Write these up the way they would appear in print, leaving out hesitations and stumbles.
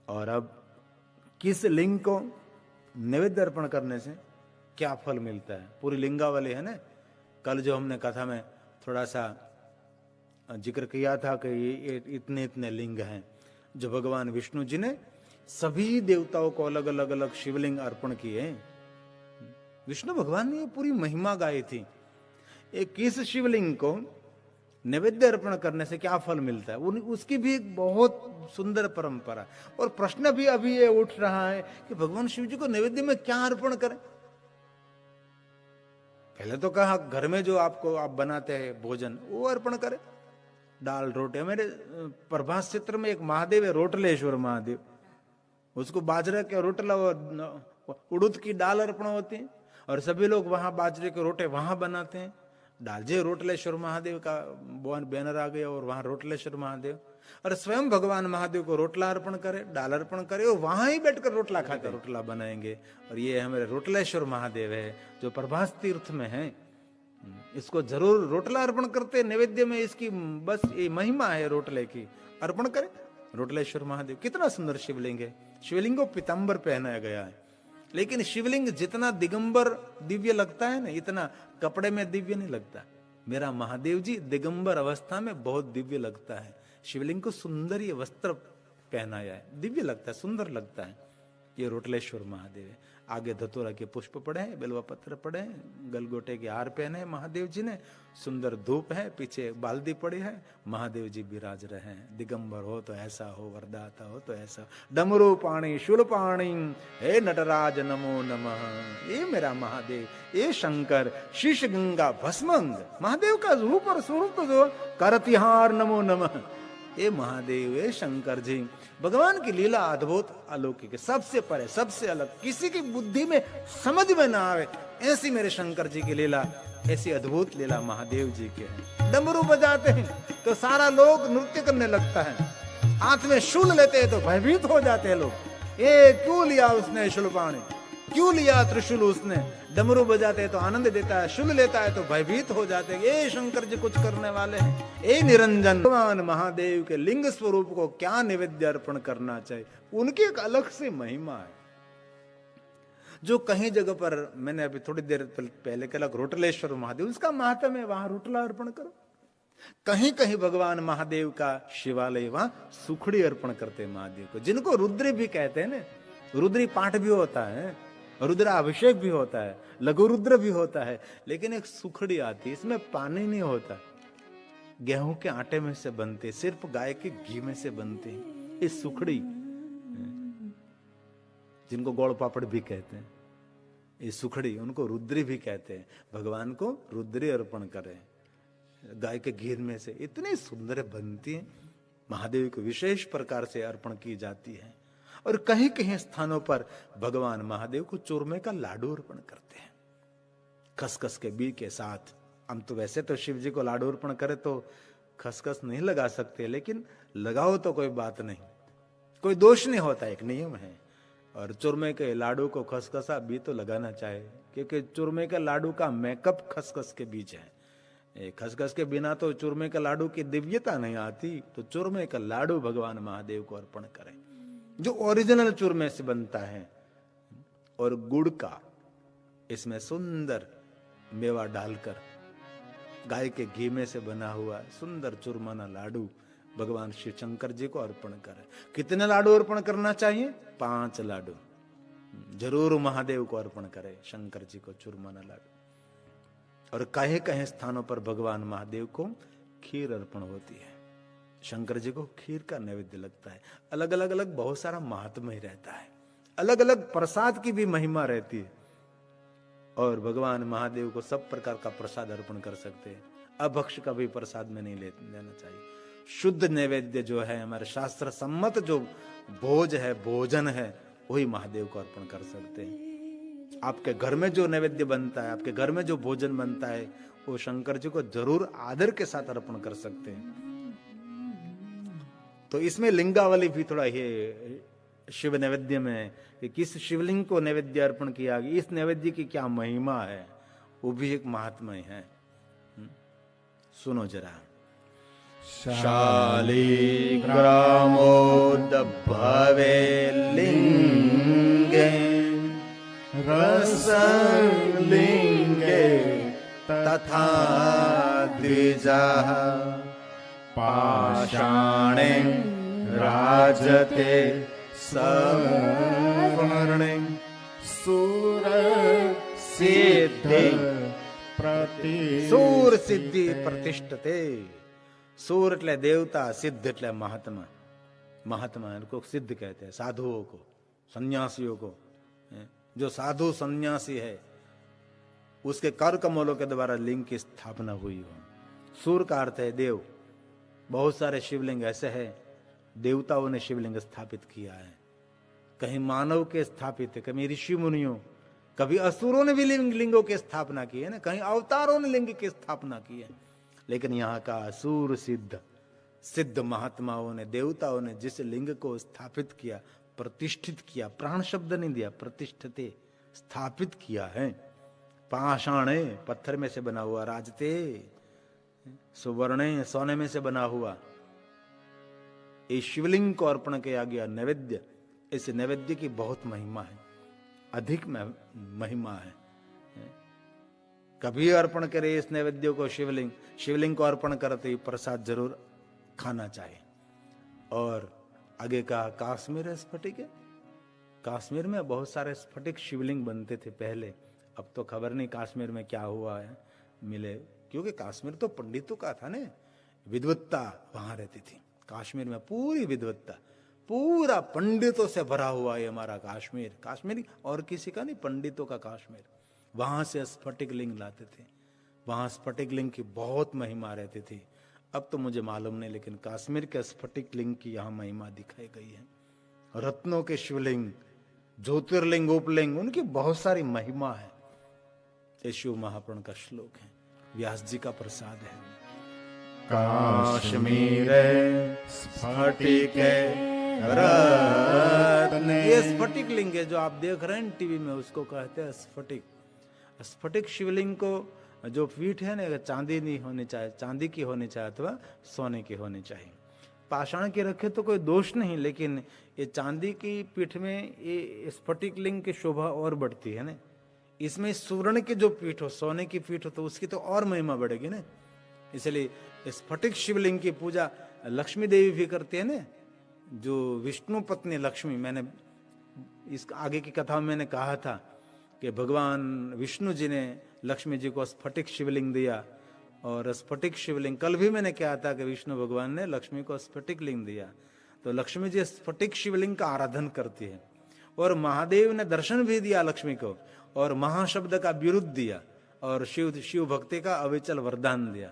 और अब किस लिंग को नैवेद्य अर्पण करने से क्या फल मिलता है, पूरी लिंगावली है ना। कल जो हमने कथा में थोड़ा सा जिक्र किया था कि ये इतने इतने लिंग हैं जो भगवान विष्णु जी ने सभी देवताओं को अलग अलग अलग शिवलिंग अर्पण किए हैं। विष्णु भगवान ने ये पूरी महिमा गाई थी। एक किस शिवलिंग को नैवेद्य अर्पण करने से क्या फल मिलता है, उसकी भी एक बहुत सुंदर परंपरा। और प्रश्न भी अभी ये उठ रहा है कि भगवान शिव जी को नैवेद्य में क्या अर्पण करें। पहले तो कहा घर में जो आप बनाते हैं भोजन वो अर्पण करें, दाल रोटी। मेरे प्रभास चित्र में एक महादेव है, रोटलेश्वर महादेव, उसको बाजरे के रोटला और उड़द की दाल अर्पण होती है और सभी लोग वहां बाजरे के रोटे वहां बनाते हैं। डालजे रोटलेश्वर महादेव का बैनर आ गया और वहां रोटलेश्वर महादेव, और स्वयं भगवान महादेव को रोटला अर्पण करे, दाल अर्पण करे और वहां ही बैठकर रोटला खाकर रोटला बनाएंगे। और ये हमारे रोटलेश्वर महादेव है जो प्रभास तीर्थ में है। इसको जरूर रोटला अर्पण करते नैवेद्य में, इसकी बस ये महिमा है रोटले की, अर्पण करें रोटलेश्वर महादेव। कितना सुंदर शिवलिंग है। शिवलिंग को पीताम्बर पहनाया गया है, लेकिन शिवलिंग जितना दिगंबर दिव्य लगता है ना, इतना कपड़े में दिव्य नहीं लगता। मेरा महादेव जी दिगंबर अवस्था में बहुत दिव्य लगता है। शिवलिंग को सुंदर ये वस्त्र पहनाया है, दिव्य लगता है, सुंदर लगता है। ये रोटलेश्वर महादेव है। आगे धतूरा के पुष्प पड़े हैं, बेलवा पत्र पड़े हैं, गलगोटे के हार पहने हैं महादेव जी ने, सुंदर धूप है, पीछे बाल्दी पड़ी है, महादेव जी विराज रहे हैं। दिगंबर हो तो ऐसा हो, वरदाता हो तो ऐसा। डमरू पाणी शूल पाणी हे नटराज नमो नमः। ये मेरा महादेव, ये शंकर शीश गंगा भस्मंग, महादेव का रूप और स्वरूप जो करतिहार नमो नमः। ये महादेव, ये शंकर जी, भगवान की लीला अद्भुत अलौकिक है, सबसे परे, सबसे अलग, किसी की बुद्धि में समझ में ना आवे ऐसी मेरे शंकर जी की लीला, ऐसी अद्भुत लीला महादेव जी के है। डमरू बजाते हैं तो सारा लोग नृत्य करने लगता है, हाथ में शूल लेते हैं तो भयभीत हो जाते हैं लोग। ये क्यों लिया उसने शूलपाणी, क्यों लिया त्रिशूल उसने। डमरू बजाते हैं तो आनंद देता है, शूल लेता है तो भयभीत हो जाते हैं। ये शंकर जी कुछ करने वाले हैं। ये निरंजन भगवान महादेव के लिंग स्वरूप को क्या निवेद्य अर्पण करना चाहिए, उनकी एक अलग से महिमा है जो कहीं जगह पर, मैंने अभी थोड़ी देर पहले कहा रोटलेश्वर महादेव, उसका महात्म्य है, वहां रोटला अर्पण करो। कहीं कहीं भगवान महादेव का शिवालय, वहां सुखड़ी अर्पण करते हैं महादेव को, जिनको रुद्र भी कहते हैं ना। रुद्री पाठ भी होता है, रुद्राभिषेक भी होता है, लघु रुद्र भी होता है, लेकिन एक सुखड़ी आती है, इसमें पानी नहीं होता, गेहूं के आटे में से बनते, सिर्फ गाय के घी में से बनते हैं। ये सुखड़ी, जिनको गोड़ पापड़ भी कहते हैं, ये सुखड़ी, उनको रुद्री भी कहते हैं। भगवान को रुद्री अर्पण करें, गाय के घी में से इतनी सुंदर बनती है, महादेव को विशेष प्रकार से अर्पण की जाती है। और कहीं कहीं स्थानों पर भगवान महादेव को चूरमे का लाडू अर्पण करते हैं, खसखस के बी के साथ। हम तो वैसे तो शिव जी को लाडू अर्पण करें तो खसखस नहीं लगा सकते, लेकिन लगाओ तो कोई बात नहीं, कोई दोष नहीं होता, एक नियम है। और चूरमे के लाडू को खसखसा बी तो लगाना चाहिए, क्योंकि चूरमे के लाडू का मेकअप खसखस के बीच है। खसखस के बिना तो चूरमे के लाडू की दिव्यता नहीं आती। तो चूरमे का लाडू भगवान महादेव को अर्पण करें, जो ओरिजिनल चूरमे से बनता है, और गुड़ का इसमें सुंदर मेवा डालकर गाय के घी में से बना हुआ सुंदर चूरमाना लाडू भगवान शिव शंकर जी को अर्पण करें। कितने लाडू अर्पण करना चाहिए? 5 लाडू जरूर महादेव को अर्पण करें, शंकर जी को चूरमाना लाडू। और कहे कहे स्थानों पर भगवान महादेव को खीर अर्पण होती है, शंकर जी को खीर का नैवेद्य लगता है। अलग अलग बहुत सारा महात्म्य ही रहता है, अलग अलग प्रसाद की भी महिमा रहती है। और भगवान महादेव को सब प्रकार का प्रसाद अर्पण कर सकते हैं, अभक्ष का भी प्रसाद में नहीं लेना चाहिए। शुद्ध नैवेद्य जो है, हमारे शास्त्र सम्मत जो भोज है, भोजन है, वही महादेव को अर्पण कर सकते हैं। आपके घर में जो नैवेद्य बनता है, आपके घर में जो भोजन बनता है, वो शंकर जी को जरूर आदर के साथ अर्पण कर सकते हैं। तो इसमें लिंगावली भी थोड़ा ये शिव नैवेद्य में कि किस शिवलिंग को नैवेद्य अर्पण किया गया, इस नैवेद्य की क्या महिमा है, वो भी एक महात्म्य है। सुनो जरा। शालिग्रामोदक भवे लिंगे रसलिंगे तथा द्विजाः पाषाणे राजते सवर्णे सूर सिद्धि प्रतिष्ठते। सूर એટલે देवता, सिद्ध એટલે महात्मा। महात्मा इनको सिद्ध कहते हैं, साधुओं को, सन्यासियों को। जो साधु सन्यासी है उसके कर कमलों के द्वारा लिंग की स्थापना हुई हो। सूर का अर्थ है देव। बहुत सारे शिवलिंग ऐसे हैं देवताओं ने शिवलिंग स्थापित किया है। कहीं मानव के स्थापित है, कभी ऋषि मुनियों, कभी असुरों ने भी लिंगों की स्थापना की है ना, कहीं अवतारों ने लिंग की स्थापना की है। लेकिन यहाँ का सूर सिद्ध महात्माओं ने, देवताओं ने जिस लिंग को स्थापित किया, प्रतिष्ठित किया, प्राण शब्द नहीं दिया, प्रतिष्ठित स्थापित किया है। पाषाणे पत्थर में से बना हुआ, राजते सुवर्ण सोने में से बना हुआ। इस शिवलिंग को अर्पण किया गया नैवेद्य, इस नैवेद्य की बहुत महिमा है, अधिक महिमा है। कभी अर्पण करे इस नैवेद्य को शिवलिंग को अर्पण करते ही प्रसाद जरूर खाना चाहिए। और आगे का कश्मीर स्फटिक है। कश्मीर में बहुत सारे स्फटिक शिवलिंग बनते थे पहले, अब तो खबर नहीं कश्मीर में क्या हुआ है मिले, क्योंकि कश्मीर तो पंडितों का था ने, विद्वत्ता वहां रहती थी। कश्मीर में पूरी विद्वत्ता, पूरा पंडितों से भरा हुआ है हमारा कश्मीर। कश्मीर और किसी का नहीं, पंडितों का कश्मीर। वहां से स्फटिक लिंग लाते थे, वहां स्फटिक लिंग की बहुत महिमा रहती थी। अब तो मुझे मालूम नहीं, लेकिन कश्मीर के स्फटिक लिंग की यहाँ महिमा दिखाई गई है। रत्नों के शिवलिंग, ज्योतिर्लिंग, उपलिंग, उनकी बहुत सारी महिमा है। ये शिव महापुराण का श्लोक है, व्यास जी का प्रसाद है। कश्मीर स्फटिक रत्न, ये स्फटिक लिंग है जो आप देख रहे हैं टीवी में, उसको कहते हैं स्फटिक। स्फटिक शिवलिंग को जो पीठ है ना, चांदी नहीं होनी चाहिए, चांदी की होनी चाहिए अथवा सोने की होनी चाहिए। पाषाण की रखे तो कोई दोष नहीं, लेकिन ये चांदी की पीठ में ये स्फटिक लिंग की शोभा और बढ़ती है ना। इसमें स्वर्ण की जो पीठ हो, सोने की पीठ हो, तो उसकी तो और महिमा बढ़ेगी ना। इसलिए स्फटिक शिवलिंग की पूजा लक्ष्मी देवी भी करती है ना, जो विष्णु पत्नी लक्ष्मी। मैंने इस आगे की कथा में मैंने कहा था कि भगवान विष्णु जी ने लक्ष्मी जी को स्फटिक शिवलिंग दिया, और स्फटिक शिवलिंग, कल भी मैंने कहा था कि विष्णु भगवान ने लक्ष्मी को स्फटिक लिंग दिया। तो लक्ष्मी जी स्फटिक शिवलिंग का आराधन करती है। और महादेव ने दर्शन भी दिया लक्ष्मी को, और महाशब्द का विरुद्ध दिया, और शिव भक्ति का अविचल वरदान दिया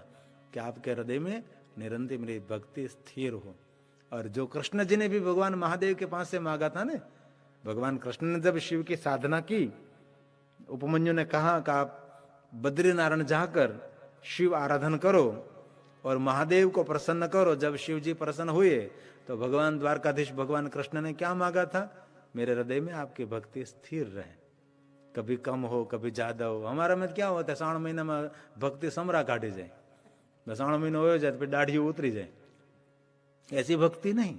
कि आपके हृदय में निरंतर मेरी भक्ति स्थिर हो। और जो कृष्ण जी ने भी भगवान महादेव के पास से मांगा था ना, भगवान कृष्ण ने जब शिव की साधना की, उपमन्यु ने कहा कि आप बद्रीनारायण जाकर शिव आराधन करो और महादेव को प्रसन्न करो। जब शिव जी प्रसन्न हुए तो भगवान द्वारकाधीश भगवान कृष्ण ने क्या मांगा था? मेरे हृदय में आपकी भक्ति स्थिर रहे, कभी कम हो कभी ज्यादा हो। हमारा में क्या होता है, श्रावण महीना में भक्ति समरा काटी जाए, श्रावण महीना हो जाए तो दाढ़ी उतरी जाए, ऐसी भक्ति नहीं,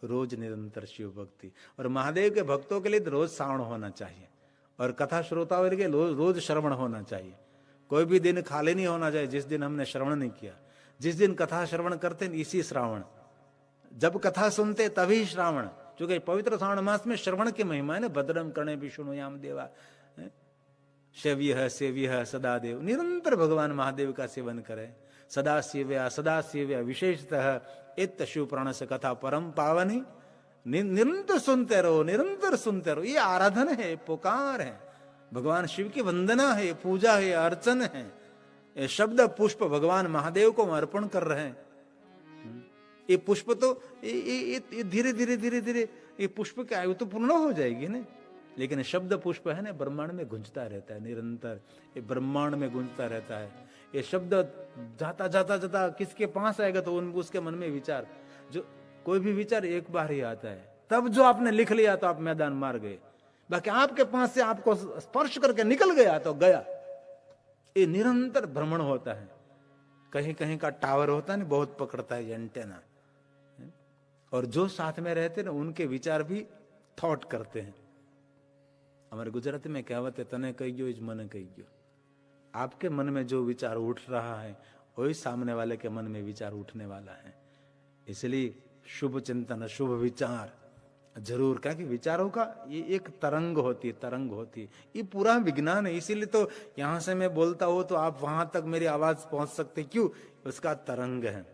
रोज निरंतर शिव भक्ति। और महादेव के भक्तों के लिए तो रोज श्रावण होना चाहिए, और कथा श्रोताओं के रोज श्रवण होना चाहिए। कोई भी दिन खाली नहीं होना चाहिए जिस दिन हमने श्रवण नहीं किया। जिस दिन कथा श्रवण करते हैं इसी श्रावण, जब कथा सुनते तभी श्रावण, क्योंकि पवित्र श्रावण मास में श्रवण की महिमा है ना। भद्रम कर्णे विष्णुयाम देवा सेव्य सदा देव, निरंतर भगवान महादेव का सेवन करें। सदा सेव्या विशेषतः इत शिव प्राण से कथा परम पावनी, निरंतर सुनते रहो, निरंतर सुनते रहो। ये आराधन है, पुकार है, भगवान शिव की वंदना है, पूजा है, अर्चन है। ये शब्द पुष्प भगवान महादेव को अर्पण कर रहे हैं। ये पुष्प तो धीरे धीरे धीरे धीरे ये पुष्प की आयु तो पूर्ण हो जाएगी ना, लेकिन शब्द पुष्प है ना, ब्रह्मांड में गूंजता रहता है निरंतर, ये ब्रह्मांड में गूंजता रहता है। ये शब्द जाता जाता जाता किसके पास आएगा तो उसके मन में विचार, जो कोई भी विचार एक बार ही आता है, तब जो आपने लिख लिया तो आप मैदान मार गए। बाकी आपके पास से आपको स्पर्श करके निकल गया तो गया। ये निरंतर भ्रमण होता है। कहीं कहीं का टावर होता है ना, बहुत पकड़ता है एंटेना, और जो साथ में रहते ना उनके विचार भी थॉट करते हैं। हमारे गुजराती में कहावत है, तने कही गयो इज मन कही गयो। आपके मन में जो विचार उठ रहा है वही सामने वाले के मन में विचार उठने वाला है। इसलिए शुभ चिंतन, शुभ विचार जरूर, क्या कि विचारों का ये एक तरंग होती है, तरंग होती है। ये पूरा विज्ञान है। इसीलिए तो यहां से मैं बोलता हूं तो आप वहां तक मेरी आवाज पहुंच सकते, क्यों? उसका तरंग है।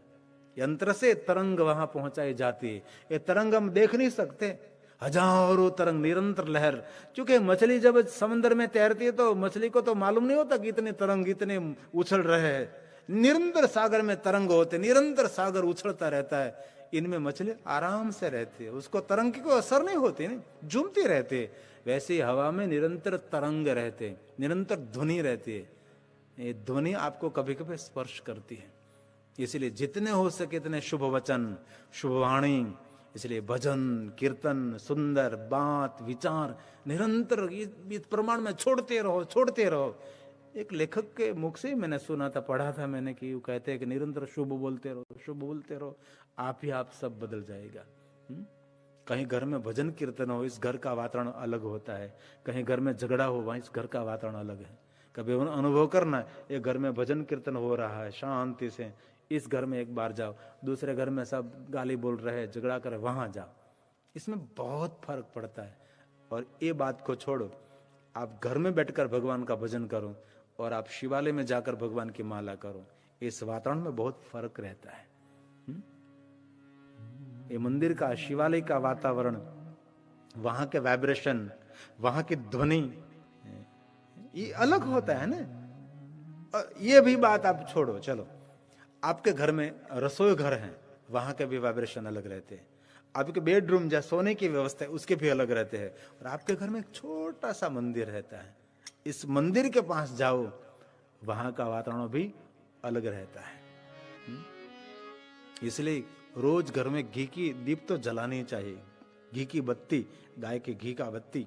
यंत्र से तरंग वहां पहुंचाई जाती है। ये तरंग हम देख नहीं सकते, हजारों तरंग, निरंतर लहर। क्योंकि मछली जब समंदर में तैरती है तो मछली को तो मालूम नहीं होता कि इतने तरंग इतने उछल रहे हैं। निरंतर सागर में तरंग होते, निरंतर सागर उछलता रहता है। इनमें मछली आराम से रहती है, उसको तरंग की कोई असर नहीं होती, नहीं झूमती रहती है। वैसे ही हवा में निरंतर तरंग रहते, निरंतर ध्वनि रहती है। ये ध्वनि आपको कभी कभी स्पर्श करती है। इसलिए जितने हो सके इतने शुभ वचन, शुभ वाणी, इसलिए भजन, कीर्तन, सुंदर बात, विचार निरंतर इस प्रमाण में छोड़ते रहो, छोड़ते रहो। एक लेखक के मुख से मैंने सुना था, पढ़ा था मैंने, कि वो कहते हैं कि निरंतर शुभ बोलते रहो, शुभ बोलते रहो, आप ही आप सब बदल जाएगा। कहीं घर में भजन कीर्तन हो, इस घर का वातावरण अलग होता है। कहीं घर में झगड़ा हो, वहां इस घर का वातावरण अलग है। कभी अनुभव करना, ये घर में भजन कीर्तन हो रहा है शांति से, इस घर में एक बार जाओ। दूसरे घर में सब गाली बोल रहे हैं, झगड़ा कर, वहां जाओ। इसमें बहुत फर्क पड़ता है। और ये बात को छोड़ो, आप घर में बैठकर भगवान का भजन करो और आप शिवालय में जाकर भगवान की माला करो, इस वातावरण में बहुत फर्क रहता है। ये मंदिर का, शिवालय का वातावरण, वहां के वाइब्रेशन, वहां की ध्वनि, ये अलग होता है ना। ये भी बात आप छोड़ो, चलो आपके घर में रसोई घर है, वहां के भी वाइब्रेशन अलग रहते हैं। आपके बेडरूम जहाँ सोने की व्यवस्था है उसके भी अलग रहते हैं। और आपके घर में एक छोटा सा मंदिर रहता है, इस मंदिर के पास जाओ, वहां का वातावरण भी अलग रहता है। इसलिए रोज घर में घी की दीप तो जलानी चाहिए। घी की बत्ती, गाय के घी का बत्ती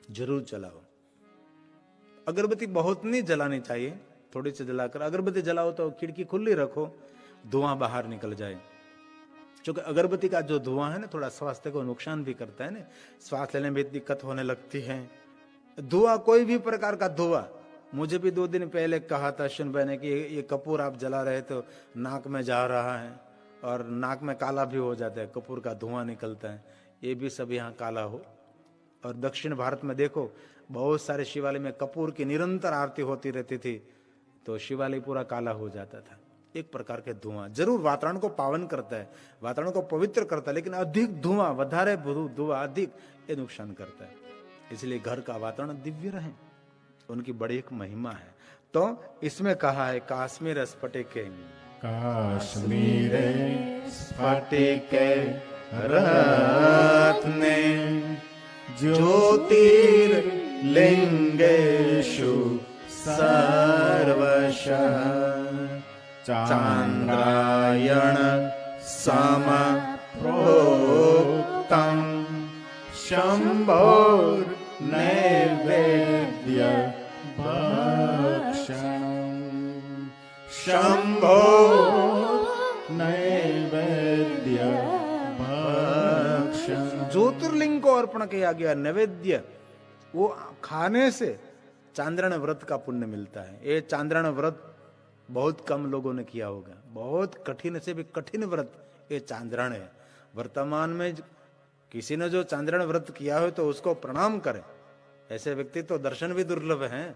जरूर जलाओ। अगरबत्ती बहुत नहीं जलानी चाहिए, थोड़ी सी जलाकर अगरबत्ती जलाओ तो खिड़की खुली रखो, धुआं बाहर निकल जाए। क्योंकि अगरबत्ती का जो धुआं है ना, थोड़ा स्वास्थ्य को नुकसान भी करता है ना, सांस लेने में दिक्कत होने लगती है। धुआं, कोई भी प्रकार का धुआं, मुझे भी 2 दिन पहले कहा था अश्विन भाई ने कि ये कपूर आप जला रहे तो नाक में जा रहा है और नाक में काला भी हो जाता है, कपूर का धुआं निकलता है। ये भी सब यहाँ काला हो। और दक्षिण भारत में देखो, बहुत सारे शिवालय में कपूर की निरंतर आरती होती रहती थी, तो शिवालय पूरा काला हो जाता था। एक प्रकार के धुआं जरूर वातावरण को पावन करता है, वातावरण को पवित्र करता है, लेकिन अधिक धुआं, वधारे धुआं अधिक, ये नुकसान करता है। इसलिए घर का वातावरण दिव्य रहे, उनकी बड़ी एक महिमा है। तो इसमें कहा है काश्मीर स्फटिके, काश्मीर स्फटिके रत्ने ज्योतिर्लिंगेषु सर्वशः चान्द्रायण समप्रोक्तं शम्भोर्नैवेद्य भक्षणम् शम्भो नैवेद्य भक्षणम्। ज्योतिर्लिंग को अर्पण किया गया नैवेद्य, वो खाने से चांद्रायण व्रत का पुण्य मिलता है। ये चांद्रायण व्रत बहुत कम लोगों ने किया होगा, बहुत कठिन से भी कठिन व्रत ये चांद्रायण है। वर्तमान में किसी ने जो चांद्रायण व्रत किया हो तो उसको प्रणाम करें, ऐसे व्यक्ति तो दर्शन भी दुर्लभ हैं।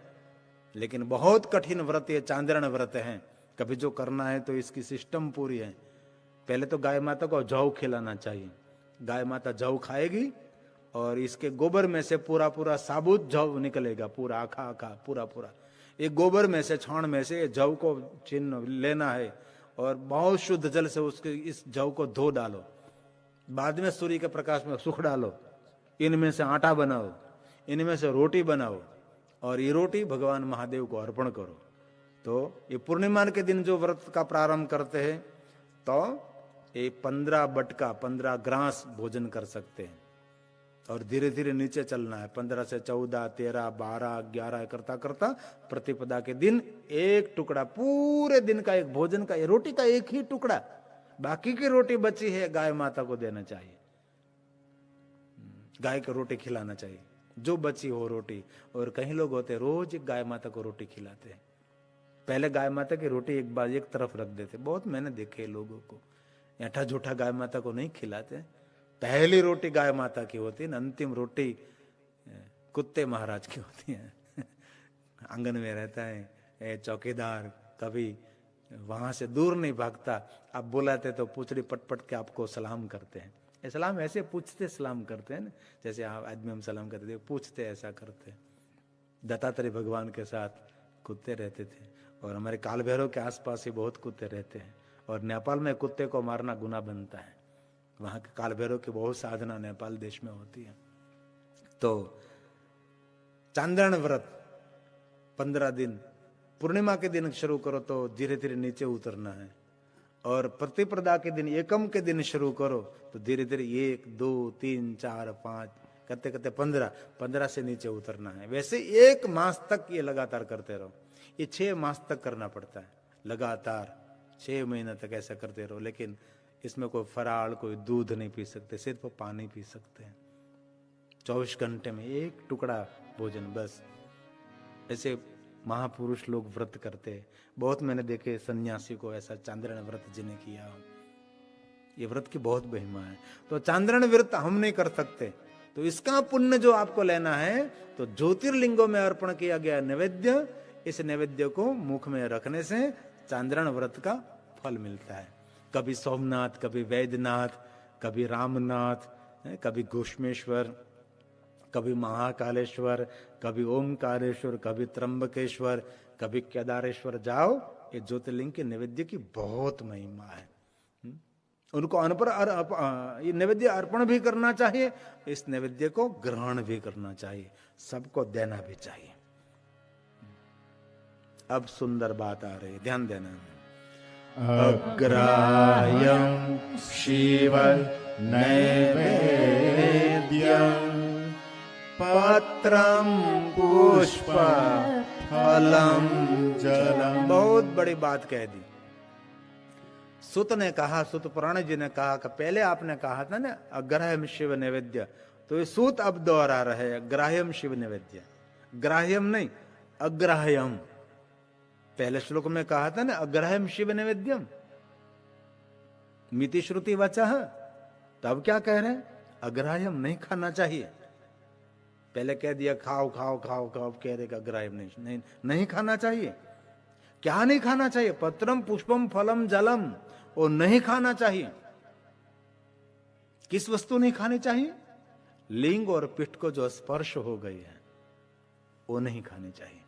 लेकिन बहुत कठिन व्रत ये चांद्रायण व्रत है। कभी जो करना है तो इसकी सिस्टम पूरी है। पहले तो गाय माता को जौ खिलाना चाहिए, गाय माता जौ खाएगी और इसके गोबर में से पूरा पूरा साबुत जौ निकलेगा, पूरा आखा आखा पूरा पूरा। एक गोबर में से, छाण में से जौ को चिन्ह लेना है और बहुत शुद्ध जल से उसके इस जौ को धो डालो, बाद में सूर्य के प्रकाश में सुख डालो, इनमें से आटा बनाओ, इनमें से रोटी बनाओ और ये रोटी भगवान महादेव को अर्पण करो। तो ये पूर्णिमा के दिन जो व्रत का प्रारंभ करते हैं तो ये 15 बटका 15 ग्रास भोजन कर सकते हैं और धीरे धीरे नीचे चलना है। 15 से 14, 13, 12, 11 करता करता प्रतिपदा के दिन एक टुकड़ा, पूरे दिन का एक भोजन का, रोटी का एक ही टुकड़ा बाकी की रोटी बची है गाय माता को देना चाहिए, गाय को रोटी खिलाना चाहिए जो बची हो रोटी। और कई लोग होते रोज गाय माता को रोटी खिलाते हैं। पहले गाय माता की रोटी एक बार एक तरफ रख देते, बहुत मैंने देखे लोगों को, ऐठा झूठा गाय माता को नहीं खिलाते। पहली रोटी गाय माता की होती है, अंतिम रोटी कुत्ते महाराज की होती है। आंगन में रहता है चौकीदार, कभी वहां से दूर नहीं भागता, आप बुलाते तो पूछड़ी पटपट के आपको सलाम करते हैं। सलाम ऐसे पूछते सलाम करते हैं ना, जैसे आप आदमी हम सलाम करते थे, पूछते ऐसा करते। दत्तात्रेय भगवान के साथ कुत्ते रहते थे, और हमारे काल भैरव के आसपास ही बहुत कुत्ते रहते हैं। और नेपाल में कुत्ते को मारना गुनाह बनता है, वहां के काल भैरव की बहुत साधना नेपाल देश में होती है। तो चांद्रण व्रत 15 दिन, पूर्णिमा के दिन शुरू करो तो धीरे धीरे नीचे उतरना है, और प्रतिपदा के दिन, एकम के दिन शुरू करो तो धीरे धीरे 1 2 3 4 5 करते करते 15 से नीचे उतरना है। वैसे 1 मास तक ये लगातार करते रहो। ये 6 मास तक करना पड़ता है लगातार, 6 महीने तक ऐसा करते रहो। लेकिन इसमें कोई फराळ, कोई दूध नहीं पी सकते, सिर्फ पानी पी सकते हैं। 24 घंटे में 1 टुकड़ा भोजन बस। ऐसे महापुरुष लोग व्रत करते हैं। बहुत मैंने देखे सन्यासी को ऐसा चांद्रण व्रत जिन्हें किया। ये व्रत की बहुत महिमा है। तो चांद्रण व्रत हम नहीं कर सकते, तो इसका पुण्य जो आपको लेना है तो ज्योतिर्लिंगों में अर्पण किया गया नैवेद्य, इस नैवेद्य को मुख में रखने से चांद्रण व्रत का फल मिलता है। कभी सोमनाथ, कभी वैद्यनाथ, कभी रामनाथ, कभी घोषमेश्वर, कभी महाकालेश्वर, कभी ओमकारेश्वर, कभी त्र्यंबकेश्वर, कभी केदारेश्वर जाओ। ये ज्योतिर्लिंग के नैवेद्य की बहुत महिमा है। उनको ये नैवेद्य अर्पण भी करना चाहिए, इस नैवेद्य को ग्रहण भी करना चाहिए, सबको देना भी चाहिए। अब सुंदर बात आ रही है, ध्यान देना। अग्राह्यं शिव नैवेद्यं पत्रम पुष्प फलम जलम। बहुत बड़ी बात कह दी। सुत ने कहा, सुत पुराण जी ने कहा कि पहले आपने कहा था ना अग्राह्यम शिव नैवेद्य, तो ये सूत अब दोहरा रहे, अग्राह्यम शिव नैवेद्य। ग्राह्यम नहीं, अग्राह्यम। पहले श्लोक में कहा था ना अग्राह्यम शिव नैवेद्यम, मिति श्रुति वचः। तब क्या कह रहे हैं? अग्राह्यम नहीं खाना चाहिए। पहले कह दिया खाओ खाओ खाओ खाओ, कह रहे अग्राह्यम नहीं खाना चाहिए। क्या नहीं खाना चाहिए? पत्रम पुष्पम फलम जलम, वो नहीं खाना चाहिए। किस वस्तु नहीं खानी चाहिए? लिंग और पिष्ट को जो स्पर्श हो गई है वो नहीं खानी चाहिए।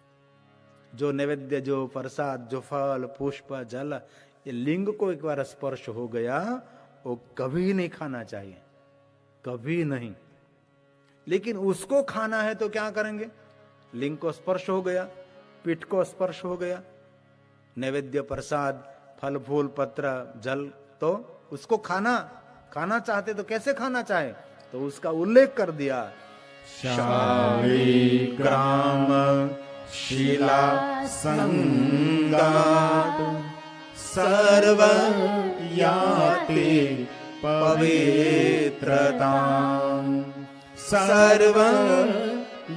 जो नैवेद्य, जो प्रसाद, जो फल, पुष्प, जल, ये लिंग को एक बार स्पर्श हो गया वो कभी नहीं खाना चाहिए, कभी नहीं। लेकिन उसको खाना है तो क्या करेंगे? लिंग को स्पर्श हो गया, पीठ को स्पर्श हो गया, नैवेद्य, प्रसाद, फल फूल, पत्र, जल, तो उसको खाना चाहते तो कैसे खाना चाहे? तो उसका उल्लेख कर दिया। शालिग्राम शिला संगात सर्व याति पवित्रतां, सर्व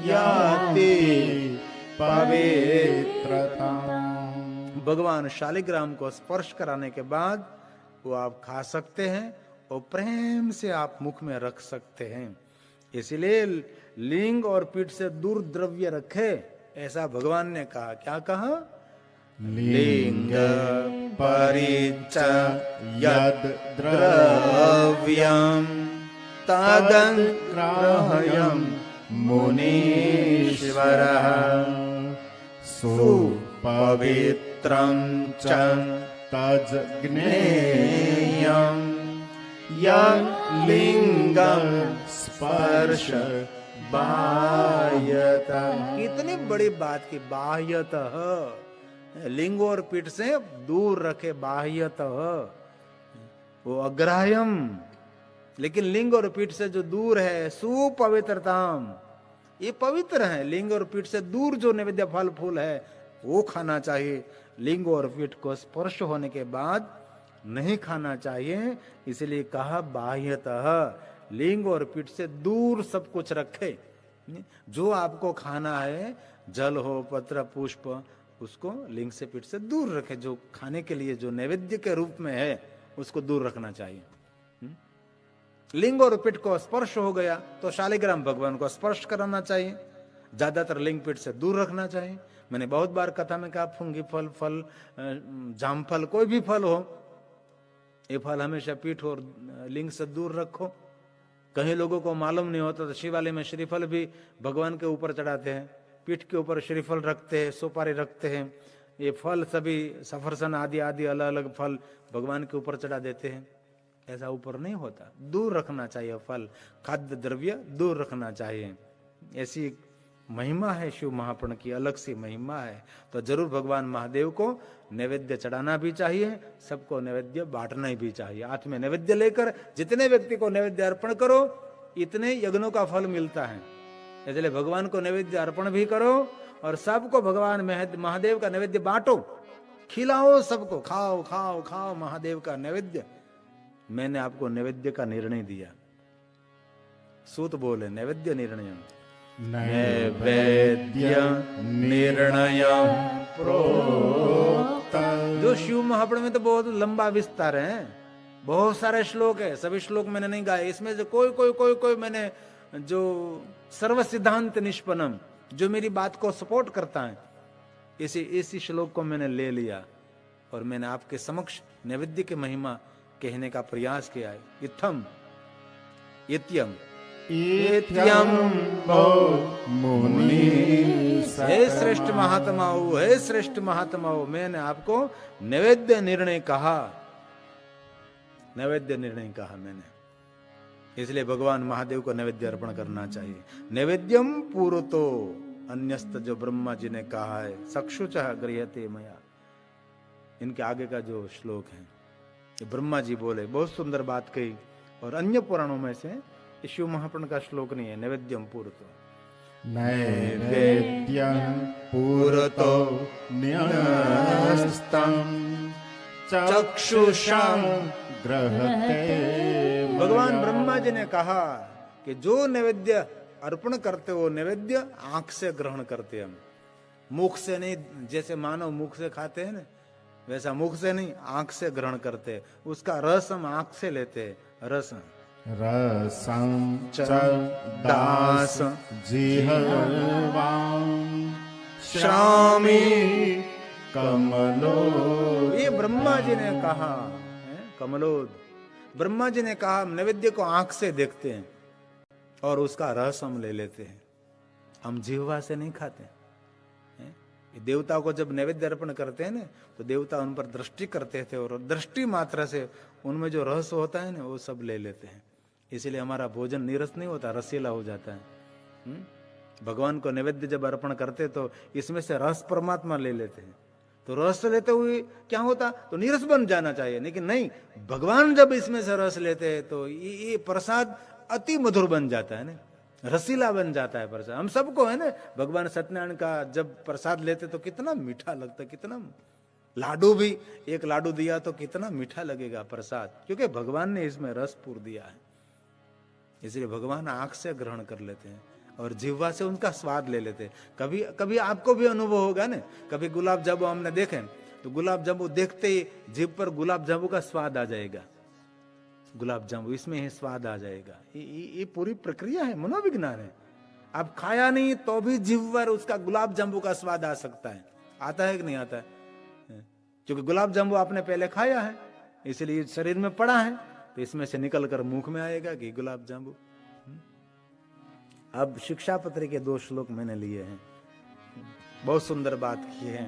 याति पवित्रतां। भगवान शालिग्राम को स्पर्श कराने के बाद वो आप खा सकते हैं और प्रेम से आप मुख में रख सकते हैं। इसलिए लिंग और पीठ से दूर द्रव्य रखे, ऐसा भगवान ने कहा। क्या कहा? लिंग परिच यद द्रव्यम तदग्राह्यं मुनीश्वरः सुपवित्रं च तज्ज्ञेयं यलिंगं स्पर्श बाह्यतः। कितनी बड़ी बात की, बाह्यतः। लिंग और पीठ से दूर रखे, बाह्यतः। वो अग्राह्यम, लेकिन लिंग और पीठ से जो दूर है, सुपवित्रताम, ये पवित्र है। लिंग और पीठ से दूर जो नैवेद्य फल फूल है वो खाना चाहिए। लिंग और पीठ को स्पर्श होने के बाद नहीं खाना चाहिए। इसलिए कहा बाह्यतः, लिंग और पीठ से दूर सब कुछ रखे। जो आपको खाना है, जल हो, पत्र, पुष्प, उसको लिंग से पीठ से दूर रखे। जो खाने के लिए जो नैवेद्य के रूप में है, उसको दूर रखना चाहिए। लिंग और पीठ को स्पर्श हो गया तो शालिग्राम भगवान को स्पर्श कराना चाहिए। ज्यादातर लिंग पीठ से दूर रखना चाहिए। मैंने बहुत बार कथा में कहा, फुंगी फल, जामफल, कोई भी फल हो, ये फल हमेशा पीठ और लिंग से दूर रखो। कहीं लोगों को मालूम नहीं होता तो शिवालय में श्रीफल भी भगवान के ऊपर चढ़ाते हैं, पीठ के ऊपर श्रीफल रखते हैं, सुपारी रखते हैं। ये फल सभी सफरसन आदि आदि अलग अलग फल भगवान के ऊपर चढ़ा देते हैं। ऐसा ऊपर नहीं होता, दूर रखना चाहिए। फल, खाद्य द्रव्य दूर रखना चाहिए। ऐसी महिमा है शिव महापुराण की, अलग सी महिमा है। तो जरूर भगवान महादेव को नैवेद्य चढ़ाना भी चाहिए, सबको नैवेद्य बांटना भी चाहिए। हाथ में नैवेद्य लेकर जितने व्यक्ति को नैवेद्य अर्पण करो, इतने यज्ञों का फल मिलता है। इसलिए भगवान को नैवेद्य अर्पण भी करो और सबको भगवान महादेव का नैवेद्य बांटो, खिलाओ सबको, खाओ खाओ खाओ महादेव का नैवेद्य। मैंने आपको नैवेद्य का निर्णय दिया। सूत बोले नैवेद्य निर्णय, नैवेद्य निर्णय प्रोक्त। जो शिव महापुराण में तो बहुत लंबा विस्तार है, बहुत सारे श्लोक है, सभी श्लोक मैंने नहीं गाए। इसमें से कोई कोई कोई कोई मैंने जो सर्व सिद्धांत निष्पन्नम, जो मेरी बात को सपोर्ट करता है, इसी श्लोक को मैंने ले लिया और मैंने आपके समक्ष नैवेद्य की महिमा कहने का प्रयास किया है। इत्थम इत्यम इत्यम मुनि हे श्रेष्ठ महात्माओं, हे श्रेष्ठ महात्माओं, मैंने आपको नैवेद्य निर्णय कहा, नैवेद्य निर्णय कहा मैंने। इसलिए भगवान महादेव को नैवेद्य अर्पण करना चाहिए। नैवेद्यम पूर्वतो अन्यस्त, जो ब्रह्मा जी ने कहा है, चक्षुषः गृह्यते मया, इनके आगे का जो श्लोक है ये ब्रह्मा जी बोले, बहुत सुंदर बात कही। और अन्य पुराणों में से शिव महापुराण का श्लोक नहीं है। नैवेद्यम पूर्वतो, नैवेद्यं पुरतो न्यस्तम् चक्षुषा गृह्यते। भगवान ब्रह्मा जी ने कहा कि जो नैवेद्य अर्पण करते हो, नैवेद्य आंख से ग्रहण करते हम, मुख से नहीं। जैसे मानव मुख से खाते हैं ना, वैसा मुख से नहीं, आंख से ग्रहण करते। उसका रस हम आंख से लेते, रस रसं च दास जिह्वां श्रामि कमलो। ये ब्रह्मा जी ने कहा है, कमलोद। ब्रह्मा जी ने कहा हम नैवेद्य को आंख से देखते हैं और उसका रस हम ले लेते हैं, हम जिह्वा से नहीं खाते। देवताओं को जब नैवेद्य अर्पण करते हैं ना, तो देवता उन पर दृष्टि करते थे और दृष्टि मात्रा से उनमें जो रस होता है ना, वो सब ले लेते हैं। इसीलिए हमारा भोजन नीरस नहीं होता, रसीला हो जाता है। भगवान को नैवेद्य जब अर्पण करते तो इसमें से रस परमात्मा ले लेते हैं। तो रस लेते हुए क्या होता, तो नीरस बन जाना चाहिए। लेकिन नहीं, भगवान जब इसमें से रस लेते हैं तो ये प्रसाद अति मधुर बन जाता है ना, रसीला बन जाता है प्रसाद। हम सबको है ना, भगवान सत्यनारायण का जब प्रसाद लेते तो कितना मीठा लगता है, कितना लाडू भी, एक लाडू दिया तो कितना मीठा लगेगा प्रसाद, क्योंकि भगवान ने इसमें रस पूर दिया है। इसलिए भगवान आंख से ग्रहण कर लेते हैं और जिह्वा से उनका स्वाद ले लेते हैं। कभी कभी आपको भी अनुभव होगा ना, कभी गुलाब जामुन हमने देखे तो गुलाब जामुन देखते ही जीभ पर गुलाब जामुन का स्वाद आ जाएगा, गुलाब जामुन इसमें ही स्वाद आ जाएगा। ये पूरी प्रक्रिया है, मनोविज्ञान है। आप खाया नहीं तो भी जीभ पर उसका गुलाब जामुन का स्वाद आ सकता है। आता है कि नहीं आता है? क्योंकि गुलाब जामुन आपने पहले खाया है, इसलिए शरीर में पड़ा है, तो इसमें से निकल कर मुख में आएगा कि गुलाब जामुन। अब शिक्षापत्र के 2 श्लोक मैंने लिए हैं, बहुत सुंदर बात की है।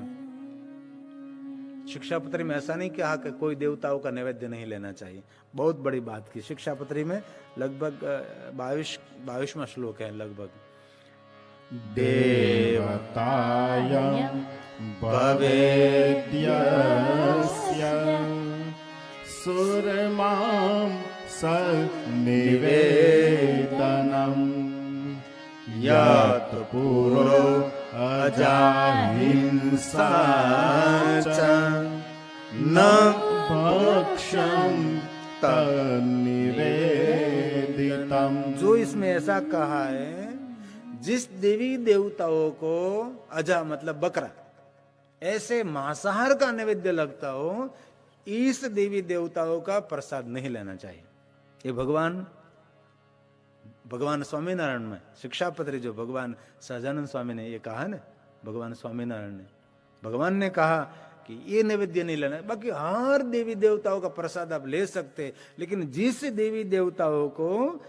शिक्षापत्री में ऐसा नहीं कहा कि कोई देवताओं का नैवेद्य नहीं लेना चाहिए, बहुत बड़ी बात की। शिक्षापत्री में लगभग 22वां श्लोक है लगभग। देवताय भवेद्यस्य सुरमां सन्निवेदनम् यत् पुरो अजाहिंसा च न भक्षं तन्निवेदितम्। जो इसमें ऐसा कहा है, जिस देवी देवताओं को अजा मतलब बकरा ऐसे मांसाहार का नैवेद्य लगता हो, इस देवी देवताओं का प्रसाद नहीं लेना चाहिए। ये भगवान स्वामीनारायण में शिक्षापत्री जो भगवान सहजानंद स्वामी ने ये कहा ना, भगवान स्वामीनारायण ने, भगवान ने कहा कि ये नैवेद्य नहीं लेना। बाकी हर देवी देवताओं का प्रसाद आप ले सकते, लेकिन जिस देवी देवताओं को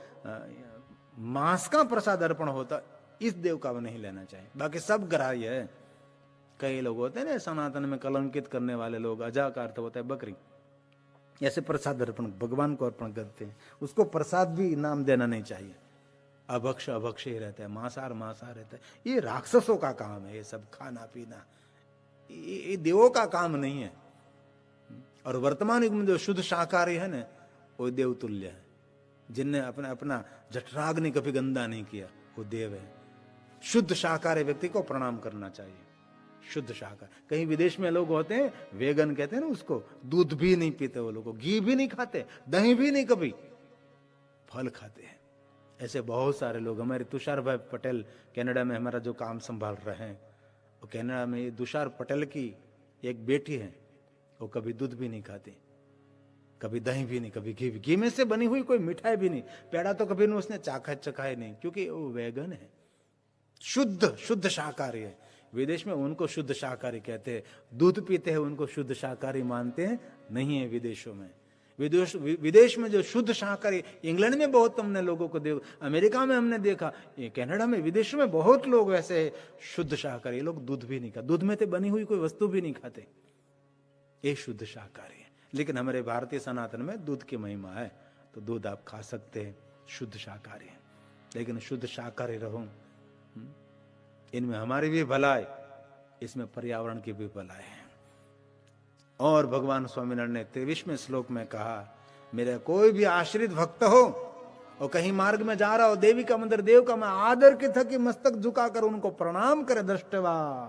मांस का प्रसाद अर्पण होता, इस देव का नहीं लेना चाहिए। बाकी सब ग्राह्य है। कई लोग होते हैं ना सनातन में कलंकित करने वाले लोग, अजा का अर्थ होता है बकरी, ऐसे प्रसाद अर्पण भगवान को अर्पण करते हैं, उसको प्रसाद भी नाम देना नहीं चाहिए। अभक्ष अभक्ष ही रहता है, मांसाहार मांसाहार रहता है। ये राक्षसों का काम है, ये सब खाना पीना, ये देवों का काम नहीं है। और वर्तमान युग में जो शुद्ध शाकाहारी है ना, वो देव तुल्य है। जिनने अपना जठराग्नि कभी गंदा नहीं किया, वो देव है। शुद्ध शाकाहारी व्यक्ति को प्रणाम करना चाहिए। शुद्ध शाकाहारी, कहीं विदेश में लोग होते हैं वेगन कहते हैं ना उसको, दूध भी नहीं पीते वो लोग, घी भी नहीं खाते, दही भी नहीं, कभी फल खाते हैं। ऐसे बहुत सारे लोग। हमारे तुषार भाई पटेल कनाडा में हमारा जो काम संभाल रहे हैं, वो कनाडा में तुषार पटेल की एक बेटी है, वो कभी दूध भी नहीं खाती, कभी दही भी नहीं, कभी घी में से बनी हुई कोई मिठाई भी नहीं, पेड़ा तो कभी उसने चखाए नहीं, क्योंकि वो वेगन है, शुद्ध शाकाहारी है। विदेश में उनको शुद्ध शाकाहारी कहते हैं। दूध पीते हैं उनको शुद्ध शाकाहारी मानते हैं नहीं है विदेशों में। विदेश में जो शुद्ध शाकाहारी, इंग्लैंड में बहुत हमने लोगों को देखा, अमेरिका में हमने देखा, ये कनाडा में, विदेशों में बहुत लोग ऐसे है शुद्ध शाकाहारी। लोग दूध भी नहीं खाते, दूध में से बनी हुई कोई वस्तु भी नहीं खाते, ये शुद्ध शाकाहारी है। लेकिन हमारे भारतीय सनातन में दूध की महिमा है, तो दूध आप खा सकते हैं, शुद्ध शाकाहारी है। लेकिन शुद्ध शाकाहारी रहो, इनमें हमारी भी भलाई, इसमें पर्यावरण की भी भलाई है। और भगवान स्वामीनारायण ने 23वें श्लोक में कहा, मेरा कोई भी आश्रित भक्त हो और कहीं मार्ग में जा रहा हो, देवी का मंदिर, देव का, मैं आदर के थकी मस्तक झुकाकर उनको प्रणाम करे। दृष्टवा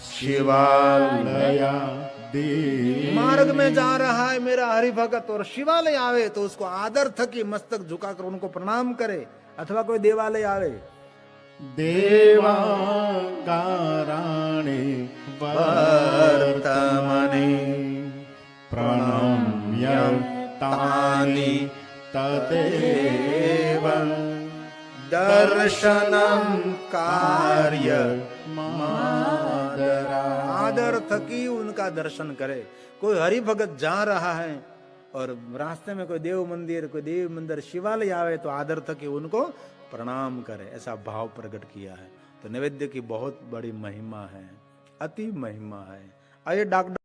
शिवालया मार्ग में जा रहा है मेरा हरि भगत और शिवालय आवे तो उसको आदर थकी मस्तक झुकाकर उनको प्रणाम करे। अथवा कोई देवालय आवे, देवांगाराणि वर्तमने प्रणम्य तानि तदेव दर्शनम कार्य मादरा। आदर थकी उनका दर्शन करे। कोई हरि भगत जा रहा है और रास्ते में कोई देव मंदिर शिवालय आवे तो आदर थकी उनको प्रणाम करे, ऐसा भाव प्रकट किया है। तो नैवेद्य की बहुत बड़ी महिमा है, अति महिमा है। आइए डॉक्टर